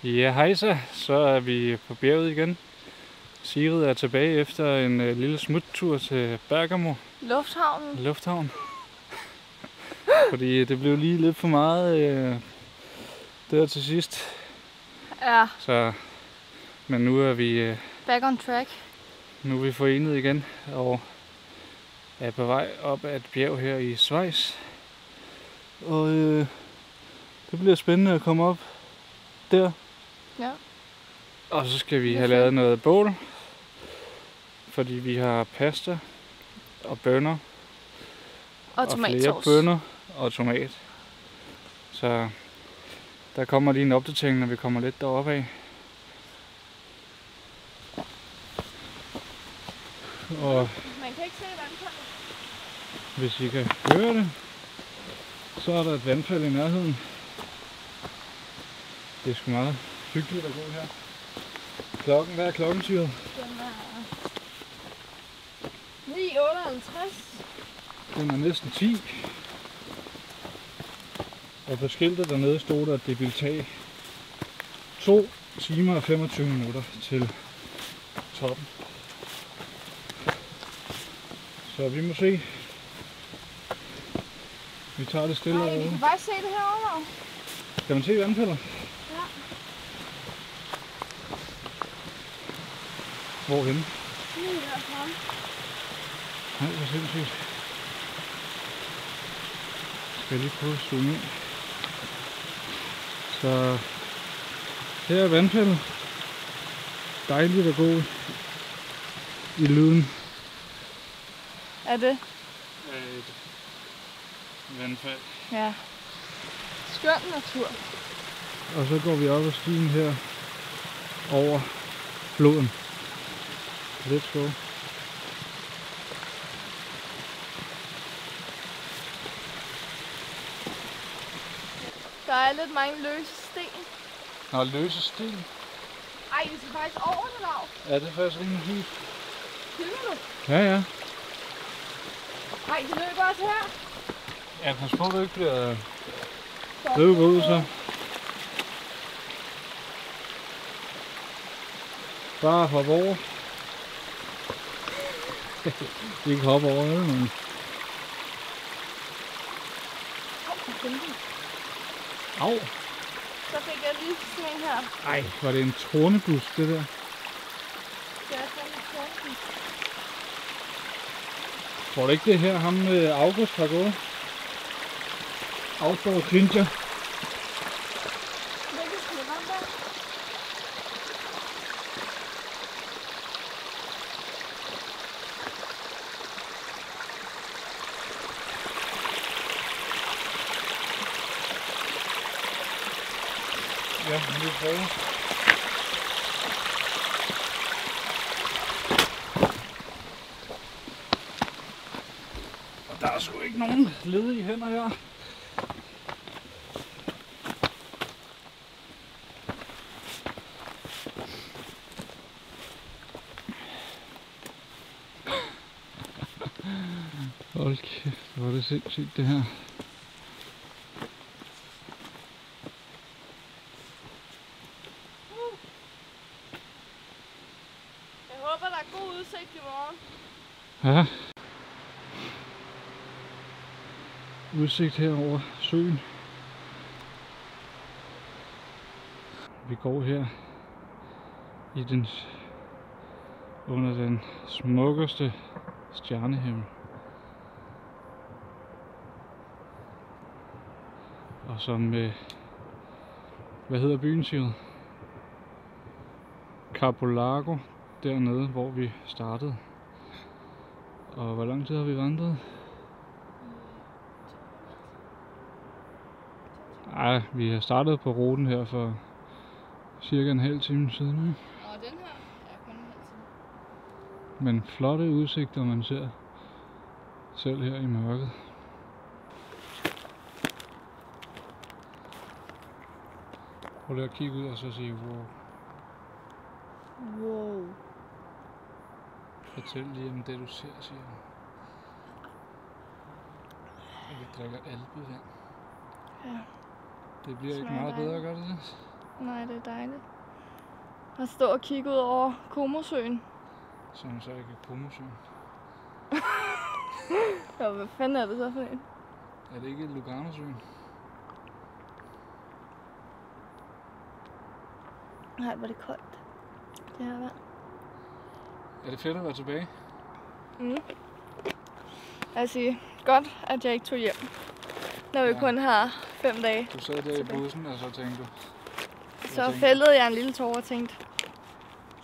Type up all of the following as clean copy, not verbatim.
Ja, hejsa. Så er vi på bjerget igen. Sigrid er tilbage efter en lille smuttur til Bergamo. Lufthavn. Fordi det blev lige lidt for meget der til sidst. Ja. Så, men nu er vi back on track. Nu er vi forenet igen og er på vej op ad et bjerg her i Schweiz. Og det bliver spændende at komme op der. Ja. Og så skal vi have lavet noget bål, fordi vi har pasta og bønner og flere bønner og tomat. Så der kommer lige en opdatering, når vi kommer lidt deroppe af. Og man kan ikke se vandfaldet. Hvis I kan høre det, så er der et vandfald i nærheden. Det er sgu meget hyggeligt at gå her. Hvad er klokken, Sigrid? Den er 9:58. Den er næsten 10. Og på skiltet dernede stod der, at det ville tage 2 timer og 25 minutter til toppen. Så vi må se. Vi tager det stille og roligt. Vi kan bare se det herovre. Kan man se vandfaldet? Ja. Hvorhenne? Lige herfra. Nej, hvor sindssygt. Skal jeg lige prøve at zoome ind. Så her er vandfaldet. Dejligt at gå i lyden. Er det? Et vandfald. Ja. Skøn natur. Og så går vi op ad stien her over floden. Let's go. Der er lidt mange løse sten. Nå, løse sten? Ej, vi skal faktisk over det, Lav. Ja, det er faktisk rimelig fint. Filmer du? Ja. Ej, det løber også her. Ja, pas på, at du ikke bliver løbet ud, så. Bare hop over. Ikke hoppe over det, men... Au! Så fik jeg lige sådan en her. Ej, var det en tornebusk, det der? Det er sådan en tornebusk. Tror du ikke, det er her ham August har gået? Outdoor Clincher. Hvilket slipperen der? Ja, nu prøver. Og der er sgu ikke nogen ledige hænder her. Hold kæft, hvor er det sindssygt det her. Jeg håber, der er god udsigt i morgen. Ja. Udsigt her over søen. Vi går her i under den smukkeste stjernehimmel. Og som hvad hedder byen, Sigrid? Capolago, dernede hvor vi startede. Og hvor lang tid har vi vandret? Ej, vi har startet på ruten her for cirka en halv time siden. Og den her er kun en halv time. Men flotte udsigter, man ser selv her i mørket. Prøv lige at kigge ud og så sige wow. Wow. Fortæl lige om det du ser, siger han. Og vi drikker alpevand. Ja. Det bliver ikke meget bedre, gør det det? Nej, det er dejligt. At stå og kigge ud over Comosøen. Som så ikke er Comosøen. Jo, hvad fanden er det så for en? Er det ikke Lugarnosøen? Nej, hvor er det koldt. Det her vand. Er det fedt at være tilbage? Jeg siger godt, at jeg ikke tog hjem. Når vi kun har 5 dage. Du sad der i bussen, og så tænkte du... Så fældede jeg en lille tår og tænkte,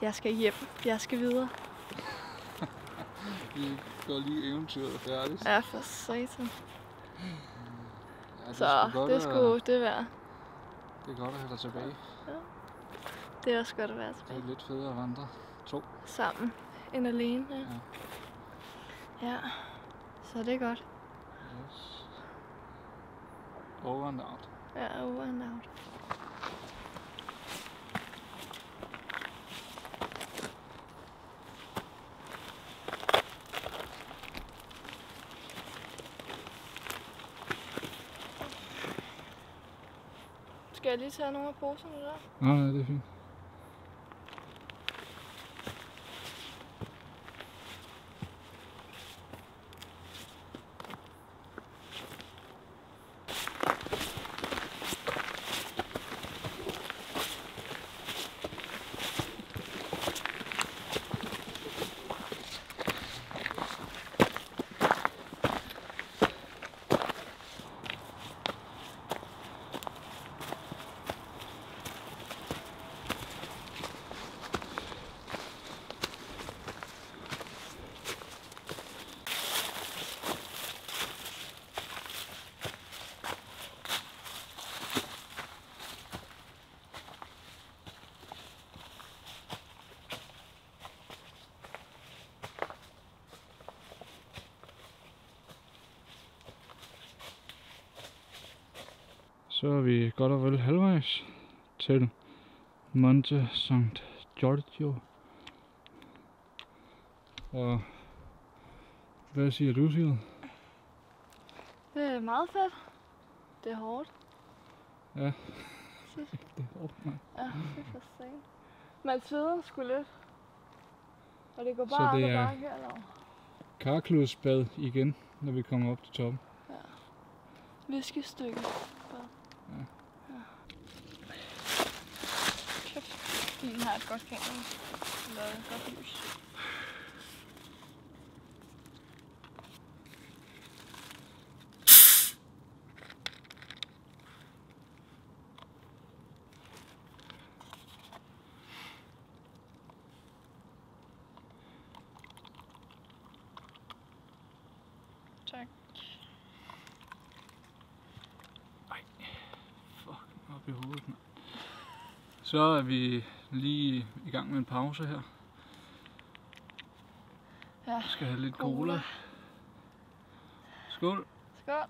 jeg skal hjem, jeg skal videre. Vi går lige eventyret færdigt. Ja, for satan. Ja, Så det skulle det være. Det er godt at have dig tilbage. Ja. Det er også godt at være Det tilbage. er lidt federe at vandre. 2. Sammen end alene. Ja. Så det er godt. Yes. Over and out. Ja, over and out. Skal jeg lige tage nogle af poserne der? Nej, det er fint. Så er vi godt og vel halvvejs til Monte St. Giorgio. Og hvad siger du, Sigrid? Det er meget fedt. Det er hårdt. Ja, Synes jeg. det er hårdt, mand. Ja, det er for sent. Man sveder sgu lidt. Og det går Så bare det op ad er- bakke, eller? Karkludsbad igen, når vi kommer op til toppen. Viskestykke. Ja. Kæft. Den har et godt kamera. Eller et godt lys. Tak. Op i hovedet, mand. Så er vi lige i gang med en pause her. Ja. Vi skal have lidt Cola. cola. Skål. Skål.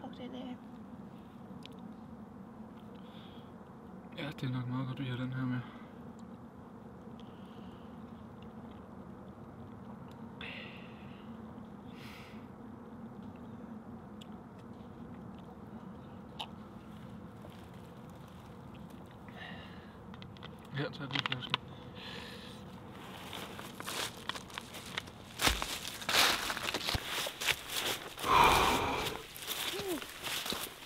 Fuck, det er lækkert. Ja, det er nok meget godt, at vi har den her med. Her, tag lige flasken.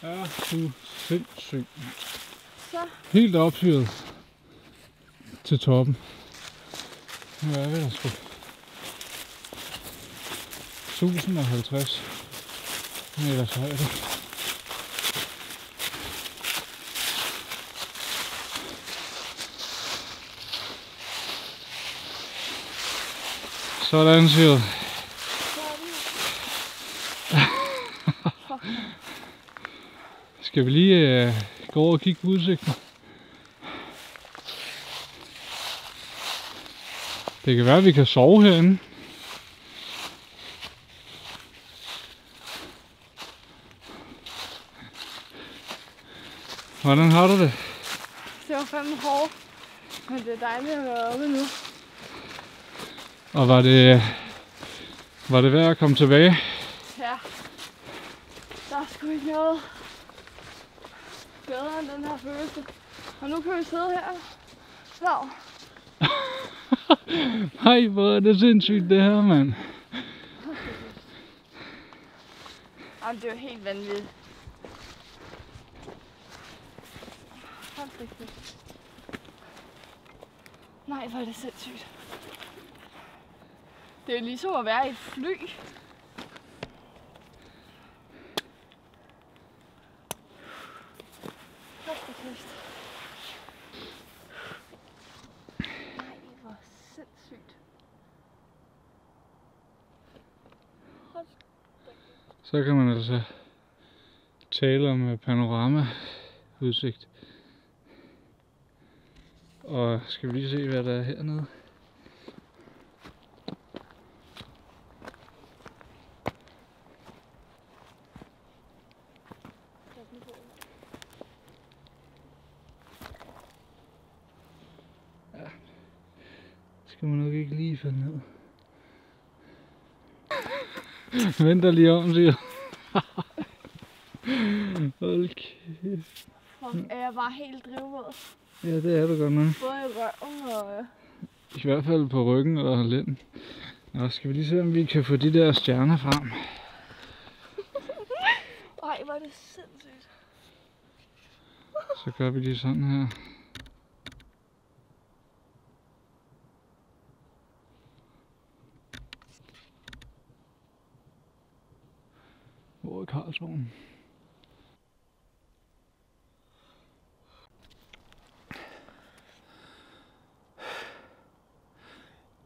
Ja, du er sindssyg. Så. Helt opfyret til toppen. Nu er vi der sgu. 1050 meters højde. Sådan, Sigrid. Skal vi lige gå over og kigge på udsigten? Det kan være, at vi kan sove herinde. Det Hvordan har du det? det var fandme hårdt. Men det er dejligt at være oppe nu. Og var det værd at komme tilbage? Ja. Der er sgu ikke noget bedre end den her følelse. Og nu kan vi sidde her. Så. Hej, hvor er det sindssygt det her, mand. Jamen, det er jo helt vanvittigt. Hold da kæft. Nej, hvor er det sindssygt. Det er jo ligesom at være i et fly. Hold da kæft. Nej, hvor sindssygt. Hold da kæft. Så kan man altså tale om panoramaudsigt. Og skal vi lige se, hvad der er hernede? Ja, skal man nok ikke lige falde ned. Venter lige om, siger du. Hold kæft. Er jeg bare helt drivvåd? Ja, det er du godt nok. Både i røven og... I hvert fald på ryggen og lænden. Nå, skal vi lige se, om vi kan få de der stjerner frem. Ej, hvor er det sindssygt. Så gør vi lige sådan her. Hvor er Karlsvognen?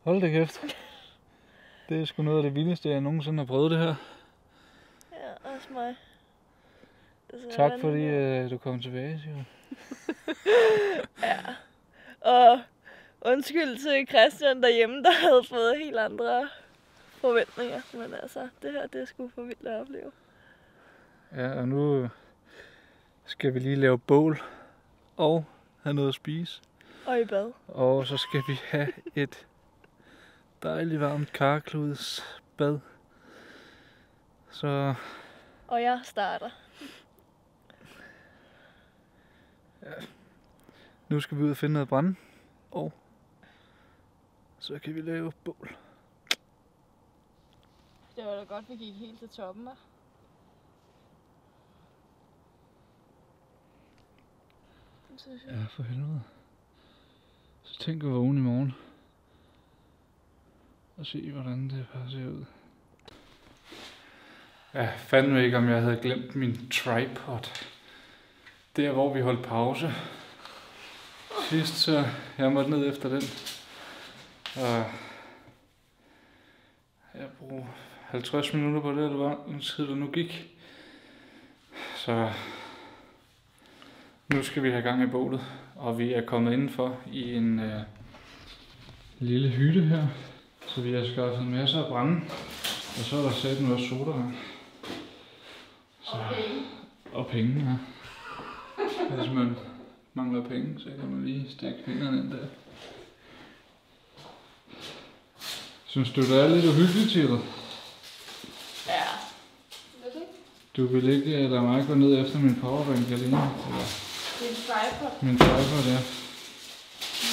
Hold da kæft. Det er sgu noget af det vildeste, jeg nogensinde har prøvet det her. Ja, også mig. Tak fordi du kom tilbage, siger du. Ja. Og undskyld til Christian derhjemme, der havde fået helt andre forventninger. Men altså, det her, det er sgu for vildt at opleve. Ja, og nu skal vi lige lave bål og have noget at spise. Og i bad. Og så skal vi have et dejligt varmt karkludes bad. Så... Og jeg starter. Ja. Nu skal vi ud og finde noget brænde. Og så kan vi lave bål. Det var da godt, vi gik helt til toppen, hva'? Ja, for helvede. Så tænk at vågne i morgen. Og se, hvordan det bare ser ud. Jeg fandt ikke, om jeg havde glemt min tripod. Der, hvor vi holdt pause. Sidst, så jeg måtte ned efter den. Og jeg brugte 50 minutter på det, eller hvor lang tid der nu gik. Så nu skal vi have gang i bålet. Og vi er kommet indenfor i en lille hytte her. Så vi har skaffet masser af brænde. Og så er der sat noget sodavand. Og penge, ja. Hvis man mangler penge, så kan man lige stikke fingrene ind der. Synes du, det er lidt uhyggeligt, Tilo? Ja. Du vil ikke lade mig gå ned efter min powerbank alene? Eller? Det er en tripod. Min tripod, ja.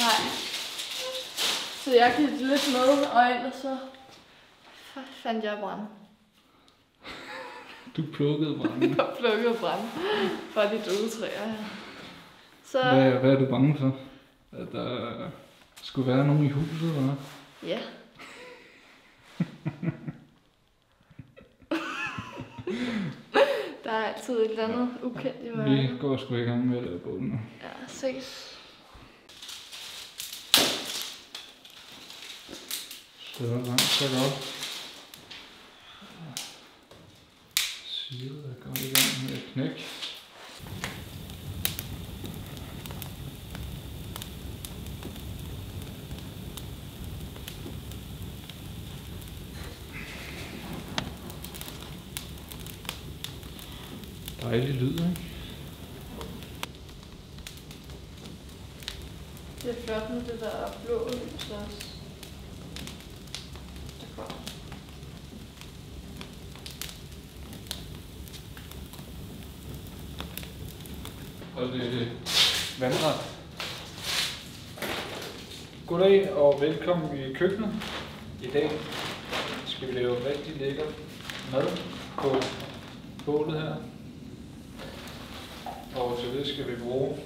Nej. Så jeg gik lidt med, og ellers så fandt jeg brænde. Du plukkede brænde. Jeg plukkede brænde fra de døde træer her. Så... Hvad er du bange for? At der skulle være nogen i huset, eller? Ja. Der er altid et eller andet ukendt i mørket. Vi går sgu i gang med at lave bål nu. Ja, ses. Så langt, så godt. Sivet er godt i gang med at knække. Dejlig lyd, ikke? Det er flot med det der blå lys også. Det er godt. Og det er vandret. Goddag og velkommen i køkkenet. I dag skal vi lave rigtig lækker mad på bålet her. Og til det skal vi bruge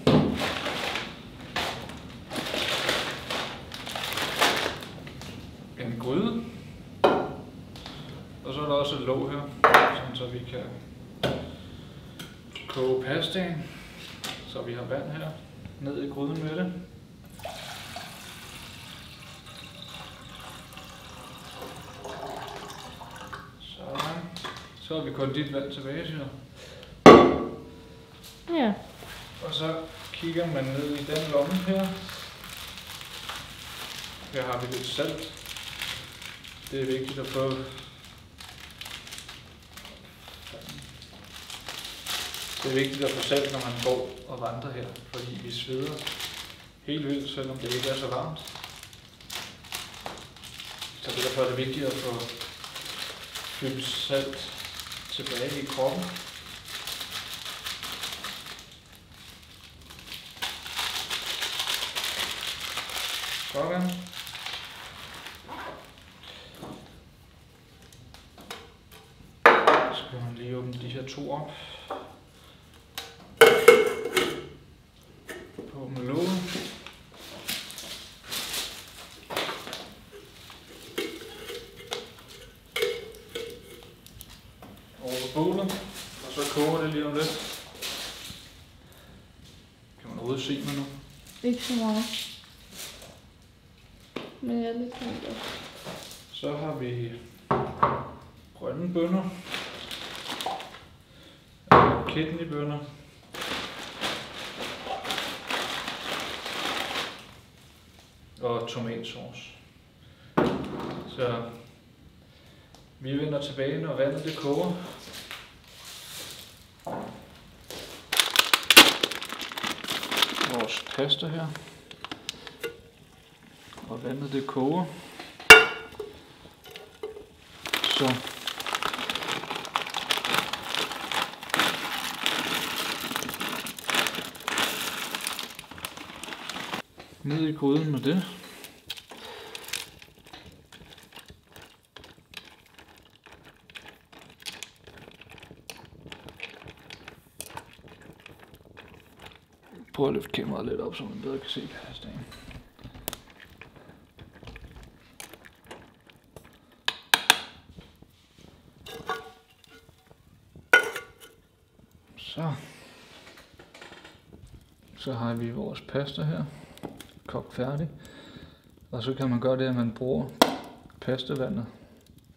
en gryde. Og så er der også et låg her, sådan så vi kan koge pastaen. Så vi har vand her ned i gryden med det. Sådan. Så har vi konditvand tilbage til. Ja. Og så kigger man ned i den lomme her. Her har vi lidt salt. Det er vigtigt at få. Det er vigtigt at få salt, når man går og vandrer her, fordi vi sveder helt vildt, selvom det ikke er så varmt. Så derfor er det vigtigt at få fyldt salt tilbage i kroppen. Sådan. Så skal man lige åbne de her to op. På med låget. Over på bålet. Og så koger det lige om lidt. Kan man overhovedet se mig nu? Ikke så meget. Men jeg er lidt tænkt. Så har vi grønne bønner. Kidneybønner. Og tomatsauce. Så vi vender tilbage, når vandet det koger. Vores pasta her. Og vandet det koger. Så ned i gryden med det. Prøv at løfte kameraet lidt op, så man bedre kan se pastaen. Så har vi vores pasta her, kogt færdig. Og så kan man gøre det, at man bruger pastavandet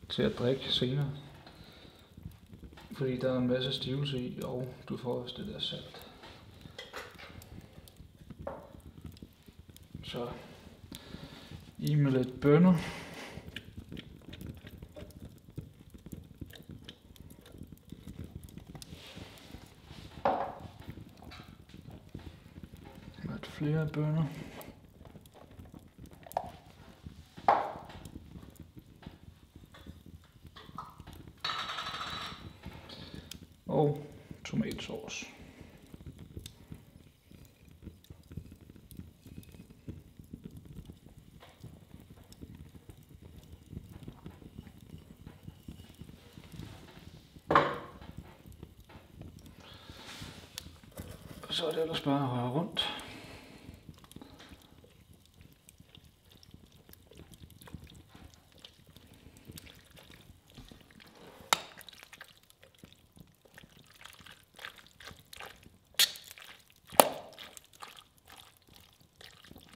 til at drikke senere. Fordi der er en masse stivelse i, og du får også det der salt. Så i med lidt bønner. Lidt flere bønner. Og tomatsauce. Så er det ellers bare at røre rundt.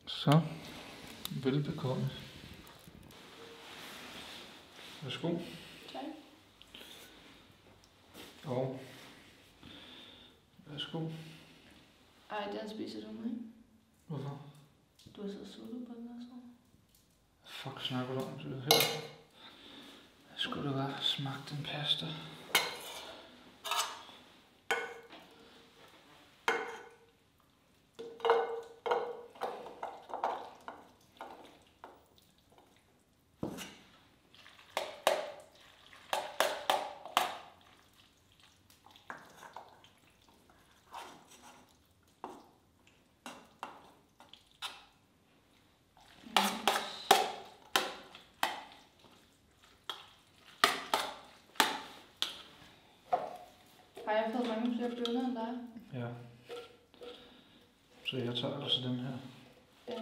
Så, velbekomme. Værsgo. Tak. Og værsgo. Ej, den spiser du med, ikke? Hvorfor? Du har så suttet på den og så. Fuck, snakker du om det her? Skulle det være smagt en pasta? Har jeg fået mange flere bønner end dig? Ja. Så jeg tager altså den her. Ja,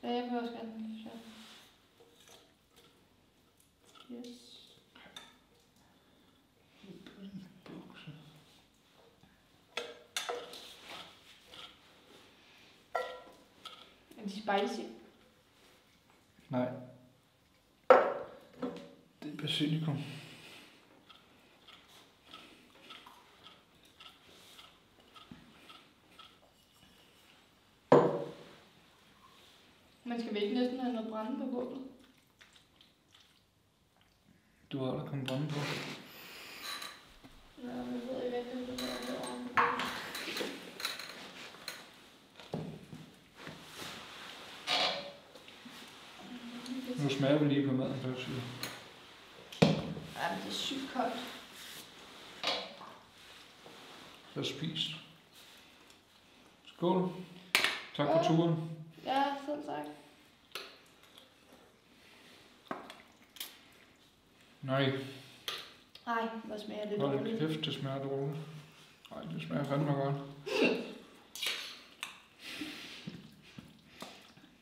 ja, jeg vil også gerne. Ja. Yes. Er de spicy? Nej. Det er basilikum. Man skal vel ikke næsten have noget brænde på gulvet? Du har aldrig kommet brænde på. Ja, jeg ved ikke rigtig, hvad det er derovre. Nu smager vi lige på maden først. Ja, men det er sygt koldt. Så spis. Skål. Tak for turen. Ja, selv tak. Nej, Ej, hvor smager det hold dårligt. kæft, det smager dårligt. Nej, det smager fandme godt.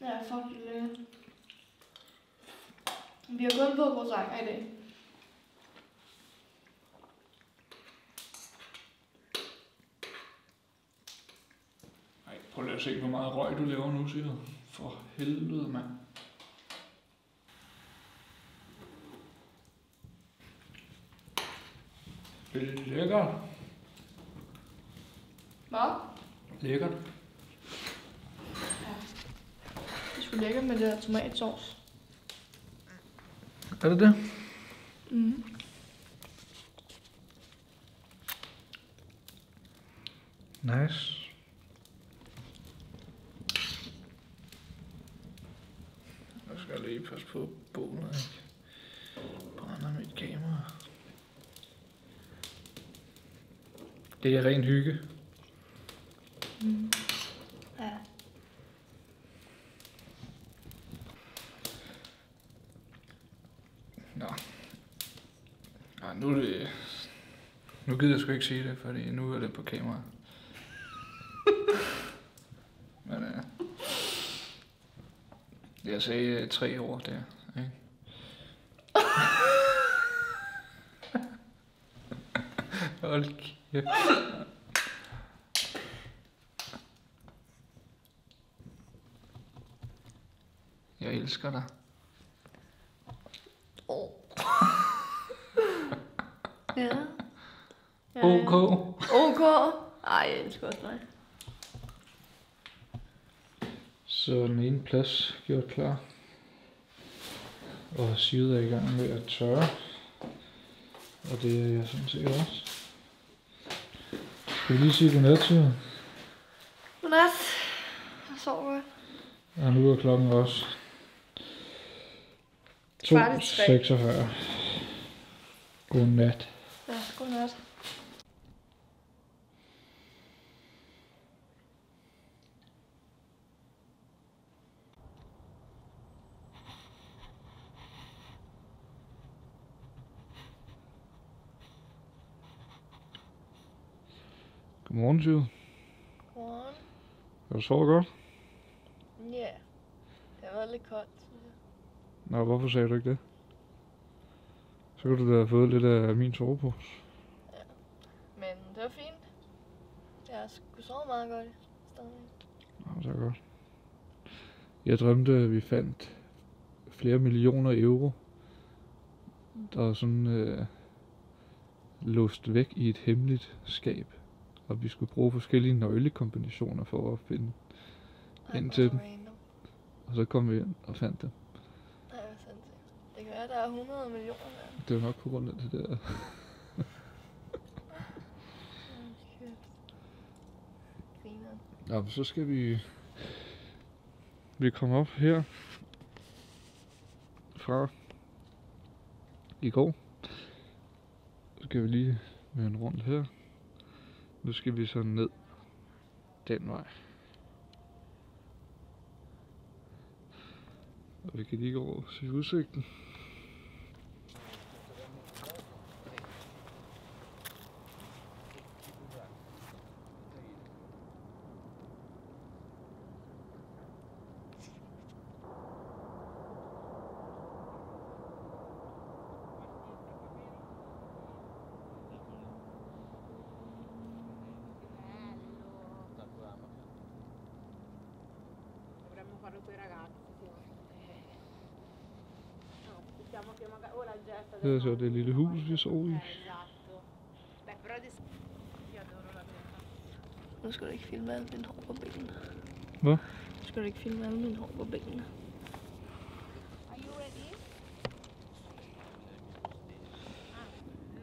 Ja, fuck det lækkert. Vi har kun fået croissanter i dag. Nej, prøv lige at se, hvor meget røg du laver nu, siger du. For helvede, mand. Det er lækkert. Hvad? Lækkert. Det er sgu lækkert med det der tomatsauce. Er det det? Mhm. Nice. Jeg skal lige passe på bålet, ikke? Brænder mit kamera. Det er ren hygge. Mm. Ja. Nå. Nej, nu er det... Nu gider jeg sgu ikke sige det, fordi nu er det på kamera. Men jeg sagde 3 år der, ikke? Hold kæft. Jeg elsker dig. Ja. OK. OK. Ej, jeg elsker også dig. Så den ene plads gjort klar. Og sivet er i gang med at tørre. Og det er jeg sådan set også. Skal vi lige sige godnat til jer? Godnat. Jeg sover godt. Og nu er klokken også 2:46. Godnat. Ja, godnat. Godmorgen, Syv. Godmorgen. Har du sovet godt? Ja. Det har været lidt koldt, synes jeg. Nå, hvorfor sagde du ikke det? Så kunne du da have fået lidt af min sovepose. Men det var fint. Jeg har sgu sovet meget godt stadig. Nå, så er godt. Jeg drømte, at vi fandt flere millioner euro, der var sådan låst væk i et hemmeligt skab. Og vi skulle bruge forskellige nøglekombinationer for at finde ind til dem. Random. Og så kom vi ind og fandt dem. Nej, hvor sindssygt. Det kan være, der er 100 millioner der. Det var nok på grund af det der. Griner. Ja, men så skal vi komme op her fra i går. Så skal vi lige vende rundt her. Nu skal vi så ned den vej. Og vi kan lige gå over og se udsigten. parlo con i ragazzi. No, aspettiamo che magari ora gesta. Det er så det lille hus, vi sov i. Esatto. Beh, però adesso io adoro la terra. Nu skal du ikke filme alle mine hår på benene. Hvad? Nu skal du ikke filme alle mine hår på benene. Are you ready? Ah,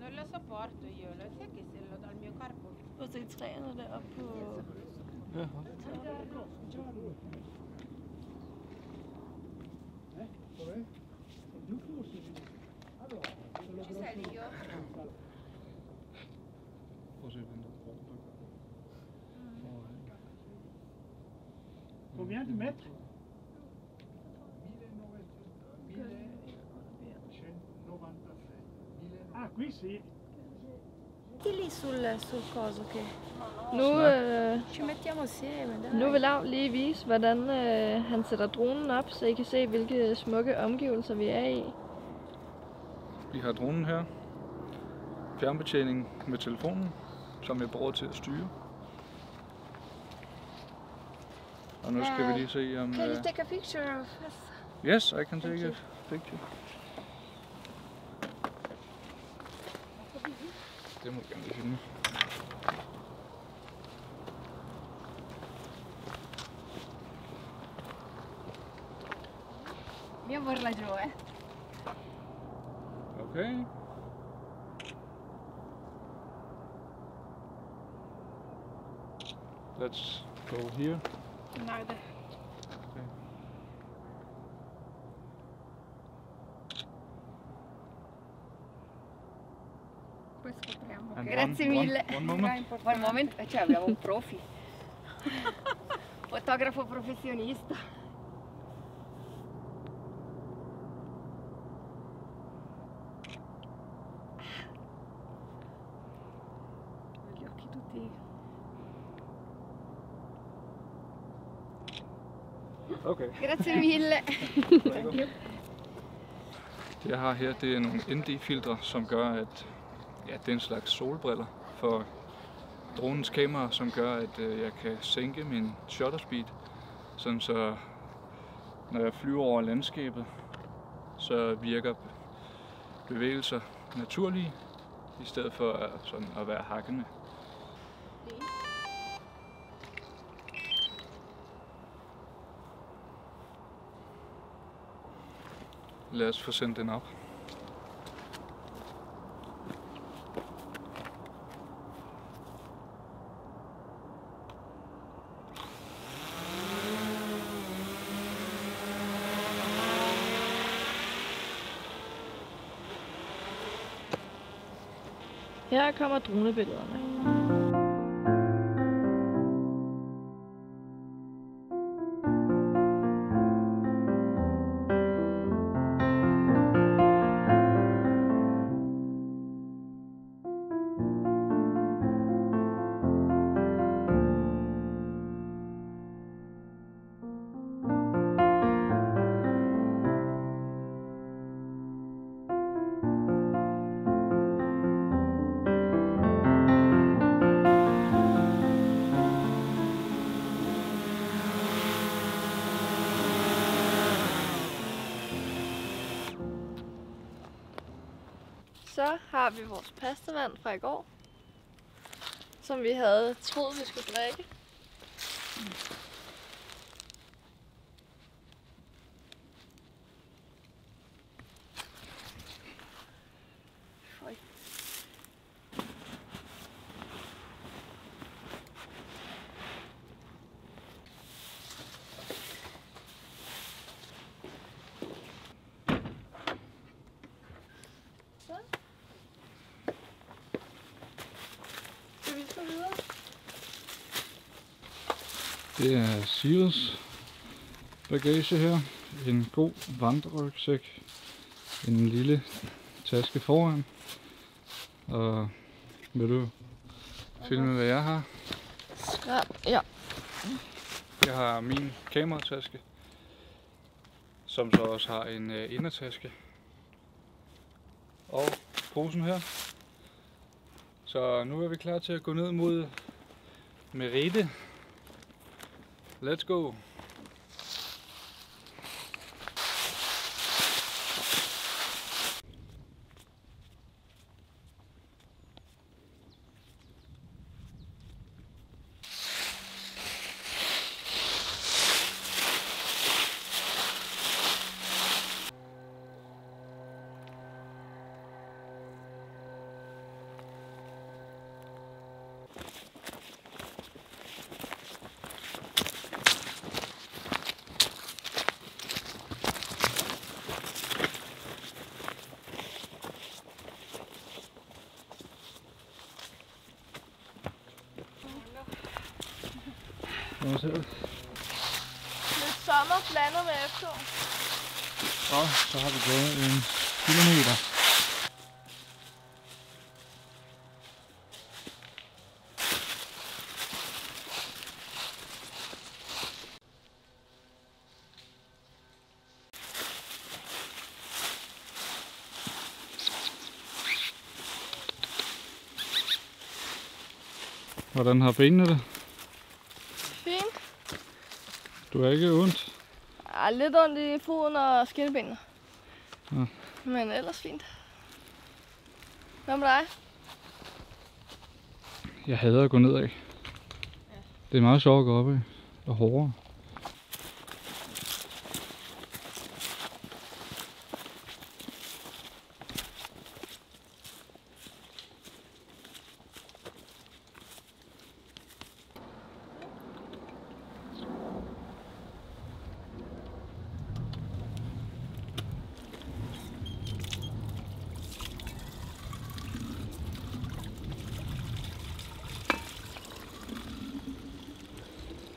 non lo sopporto io, lo sai che se lo do al mio corpo. Prøv at se træerne deroppe på... Ja. Ci sei io? Prøv at se den der bro, der går. Combien de mètres? Ah, qui sì. Metti lì sul coso che... Nu, Ci mettiamo assieme, dai. nu vil Lav lige vise, hvordan han sætter dronen op, så I kan se, hvilke smukke omgivelser vi er i. Vi har dronen her. Fjernbetjening med telefonen, som jeg bruger til at styre. Og nu skal vi lige se om... Can you take a picture of us? Yes, I can take a picture. Det må du gerne lige filme. Io vorrei giù, eh. Okay. Let's go here. Nej, det. Okay. Poi scopriamo. And Grazie one- mille. one moment. One moment, cioè abbiamo un profi. Fotografo professionista. Gli occhi tutti. Okay. Grazie mille. Det jeg har her, det er nogle ND-filtre, som gør, at ja, det er en slags solbriller for dronens kamera, som gør, at jeg kan sænke min shutter speed, sådan så når jeg flyver over landskabet, så virker bevægelser naturlige, i stedet for sådan at være hakkende. Lad os få sendt den op. Her kommer dronebillederne. Så har vi vores pastavand fra i går, som vi havde troet, vi skulle drikke. Føj. Så. Skal vi så videre? Det er Sivets bagage her. En god vandrerygsæk. En lille taske foran. Og vil du filme, hvad jeg har? Skram, ja. Jeg har min kamerataske, som så også har en indertaske. Og posen her. Så nu er vi klar til at gå ned mod Merete. Let's go! Lidt sommer blandet med efterår. Og så har vi gået 1 kilometer. Hvordan har benene det? Fint. Du er ikke ondt? Ja, lidt ondt i foden og skinnebenene. Ja. Men ellers fint. Hvad med dig? Jeg hader at gå nedad. Det er meget sjovt at gå opad og hårdere.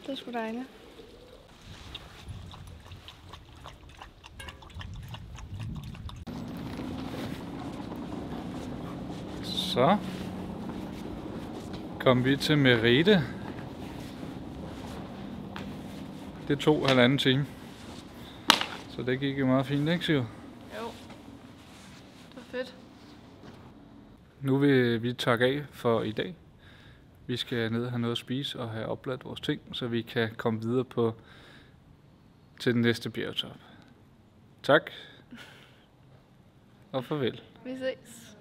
Det er sgu dejligt. Så kom vi til Merete. Det tog 1,5 time. Så det gik jo meget fint, ikke Siv? Jo. Det var fedt. Nu vil vi takke af for i dag. Vi skal ned og have noget at spise og have opladt vores ting, så vi kan komme videre til den næste bjergtop. Tak. Og farvel. Vi ses.